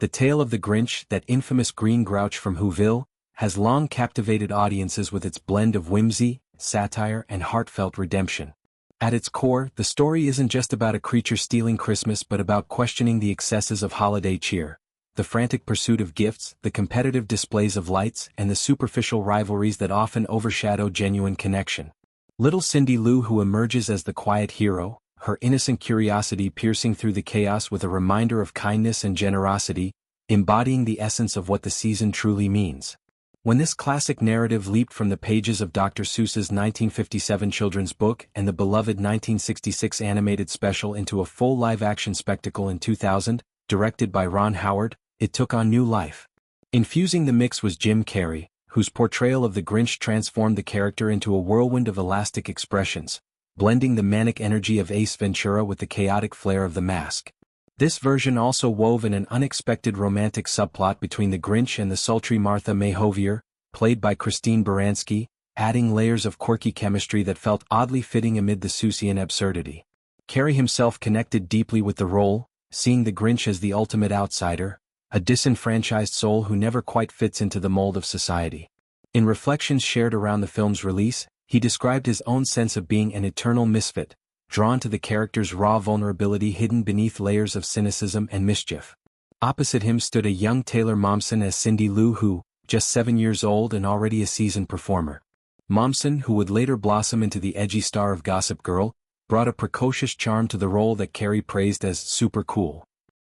The Tale of the Grinch, that infamous green grouch from Whoville, has long captivated audiences with its blend of whimsy, satire, and heartfelt redemption. At its core, the story isn't just about a creature stealing Christmas but about questioning the excesses of holiday cheer, the frantic pursuit of gifts, the competitive displays of lights, and the superficial rivalries that often overshadow genuine connection. Little Cindy Lou, who emerges as the quiet hero, her innocent curiosity piercing through the chaos with a reminder of kindness and generosity, embodying the essence of what the season truly means. When this classic narrative leaped from the pages of Dr. Seuss's 1957 children's book and the beloved 1966 animated special into a full live-action spectacle in 2000, directed by Ron Howard, it took on new life. Infusing the mix was Jim Carrey, whose portrayal of the Grinch transformed the character into a whirlwind of elastic expressions, blending the manic energy of Ace Ventura with the chaotic flair of The Mask. This version also wove in an unexpected romantic subplot between the Grinch and the sultry Martha May Hovier, played by Christine Baranski, adding layers of quirky chemistry that felt oddly fitting amid the Seussian absurdity. Carrey himself connected deeply with the role, seeing the Grinch as the ultimate outsider, a disenfranchised soul who never quite fits into the mold of society. In reflections shared around the film's release, he described his own sense of being an eternal misfit, drawn to the character's raw vulnerability hidden beneath layers of cynicism and mischief. Opposite him stood a young Taylor Momsen as Cindy Lou, who, just 7 years old and already a seasoned performer. Momsen, who would later blossom into the edgy star of Gossip Girl, brought a precocious charm to the role that Carrey praised as super cool.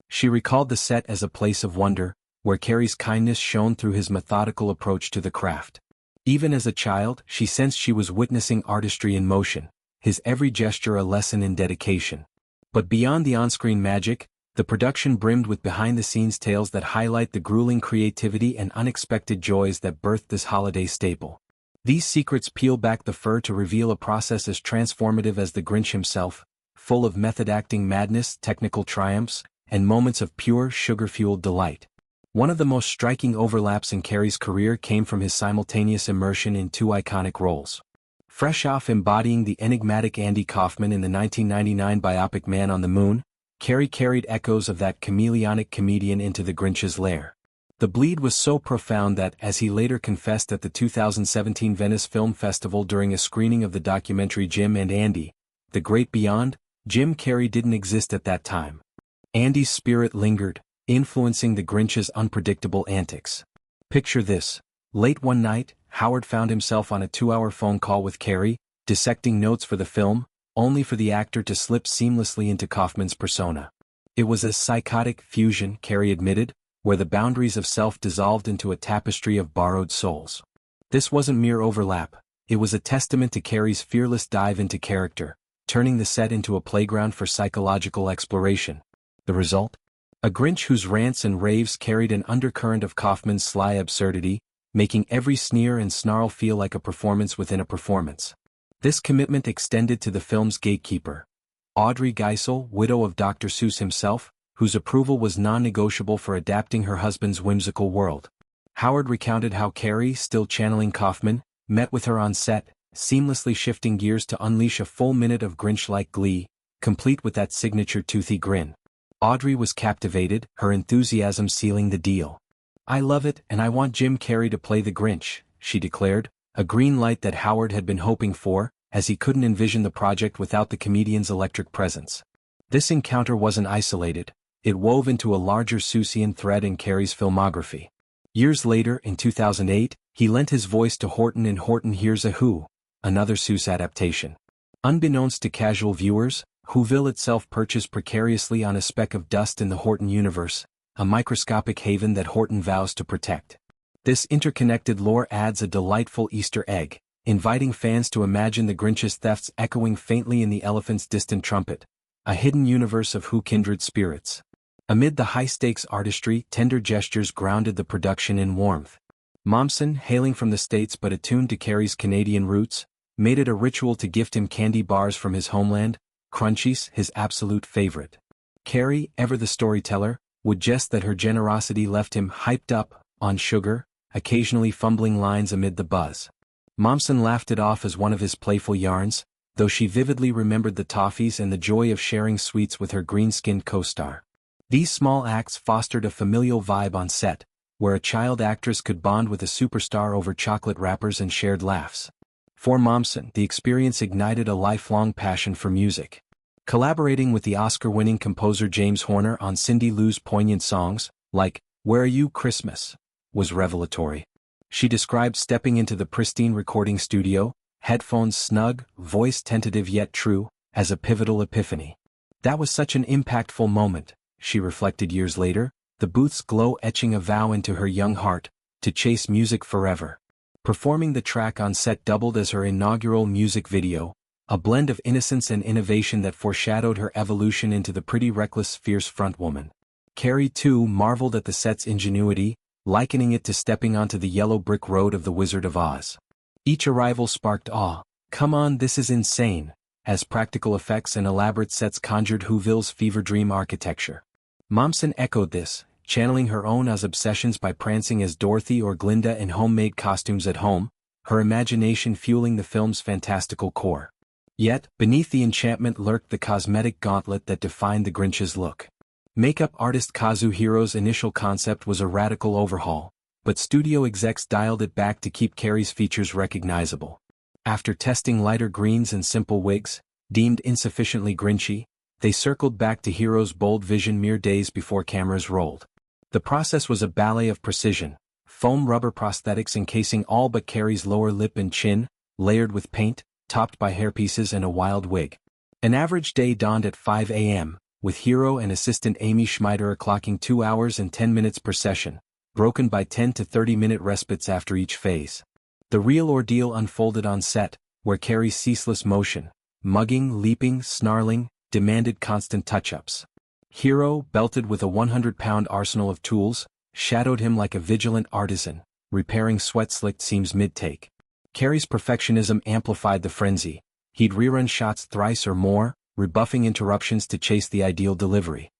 She recalled the set as a place of wonder, where Carrey's kindness shone through his methodical approach to the craft. Even as a child, she sensed she was witnessing artistry in motion, his every gesture a lesson in dedication. But beyond the on-screen magic, the production brimmed with behind-the-scenes tales that highlight the grueling creativity and unexpected joys that birthed this holiday staple. These secrets peel back the fur to reveal a process as transformative as the Grinch himself, full of method-acting madness, technical triumphs, and moments of pure, sugar-fueled delight. One of the most striking overlaps in Carrey's career came from his simultaneous immersion in two iconic roles. Fresh off embodying the enigmatic Andy Kaufman in the 1999 biopic Man on the Moon, Carrey carried echoes of that chameleonic comedian into the Grinch's lair. The bleed was so profound that, as he later confessed at the 2017 Venice Film Festival during a screening of the documentary Jim and Andy, The Great Beyond, Jim Carrey didn't exist at that time. Andy's spirit lingered, influencing the Grinch's unpredictable antics. Picture this. Late one night, Howard found himself on a 2-hour phone call with Carrey, dissecting notes for the film, only for the actor to slip seamlessly into Kaufman's persona. It was a psychotic fusion, Carrey admitted, where the boundaries of self dissolved into a tapestry of borrowed souls. This wasn't mere overlap, it was a testament to Carrey's fearless dive into character, turning the set into a playground for psychological exploration. The result? A Grinch whose rants and raves carried an undercurrent of Kaufman's sly absurdity, making every sneer and snarl feel like a performance within a performance. This commitment extended to the film's gatekeeper, Audrey Geisel, widow of Dr. Seuss himself, whose approval was non-negotiable for adapting her husband's whimsical world. Howard recounted how Carrey, still channeling Kaufman, met with her on set, seamlessly shifting gears to unleash a full minute of Grinch-like glee, complete with that signature toothy grin. Audrey was captivated, her enthusiasm sealing the deal. "I love it, and I want Jim Carrey to play the Grinch," she declared, a green light that Howard had been hoping for, as he couldn't envision the project without the comedian's electric presence. This encounter wasn't isolated, it wove into a larger Seussian thread in Carrey's filmography. Years later, in 2008, he lent his voice to Horton in Horton Hears a Who, another Seuss adaptation. Unbeknownst to casual viewers, Whoville itself perches precariously on a speck of dust in the Horton universe, a microscopic haven that Horton vows to protect. This interconnected lore adds a delightful Easter egg, inviting fans to imagine the Grinch's thefts echoing faintly in the elephant's distant trumpet, a hidden universe of Who kindred spirits. Amid the high-stakes artistry, tender gestures grounded the production in warmth. Momsen, hailing from the States but attuned to Carrey's Canadian roots, made it a ritual to gift him candy bars from his homeland, Crunchies, his absolute favorite. Carrey, ever the storyteller, would jest that her generosity left him hyped up on sugar, occasionally fumbling lines amid the buzz. Momsen laughed it off as one of his playful yarns, though she vividly remembered the toffees and the joy of sharing sweets with her green-skinned co-star. These small acts fostered a familial vibe on set, where a child actress could bond with a superstar over chocolate wrappers and shared laughs. For Momsen, the experience ignited a lifelong passion for music. Collaborating with the Oscar-winning composer James Horner on Cindy Lou's poignant songs, like Where Are You Christmas, was revelatory. She described stepping into the pristine recording studio, headphones snug, voice tentative yet true, as a pivotal epiphany. That was such an impactful moment, she reflected years later, the booth's glow etching a vow into her young heart, to chase music forever. Performing the track on set doubled as her inaugural music video, a blend of innocence and innovation that foreshadowed her evolution into the pretty reckless, fierce frontwoman. Carrey too marveled at the set's ingenuity, likening it to stepping onto the yellow brick road of the Wizard of Oz. Each arrival sparked awe. "Come on, this is insane," as practical effects and elaborate sets conjured Whoville's fever dream architecture. Momsen echoed this, channeling her own Oz obsessions by prancing as Dorothy or Glinda in homemade costumes at home, her imagination fueling the film's fantastical core. Yet, beneath the enchantment lurked the cosmetic gauntlet that defined the Grinch's look. Makeup artist Kazuhiro's initial concept was a radical overhaul, but studio execs dialed it back to keep Carrey's features recognizable. After testing lighter greens and simple wigs, deemed insufficiently Grinchy, they circled back to Hiro's bold vision mere days before cameras rolled. The process was a ballet of precision, foam rubber prosthetics encasing all but Carrey's lower lip and chin, layered with paint, topped by hairpieces and a wild wig. An average day dawned at 5 a.m., with Hiro and assistant Amy Schmeider clocking 2 hours and 10 minutes per session, broken by 10 to 30-minute respites after each phase. The real ordeal unfolded on set, where Carrey's ceaseless motion, mugging, leaping, snarling, demanded constant touch-ups. Hiro, belted with a 100-pound arsenal of tools, shadowed him like a vigilant artisan, repairing sweat-slicked seams mid-take. Carrey's perfectionism amplified the frenzy. He'd rerun shots thrice or more, rebuffing interruptions to chase the ideal delivery.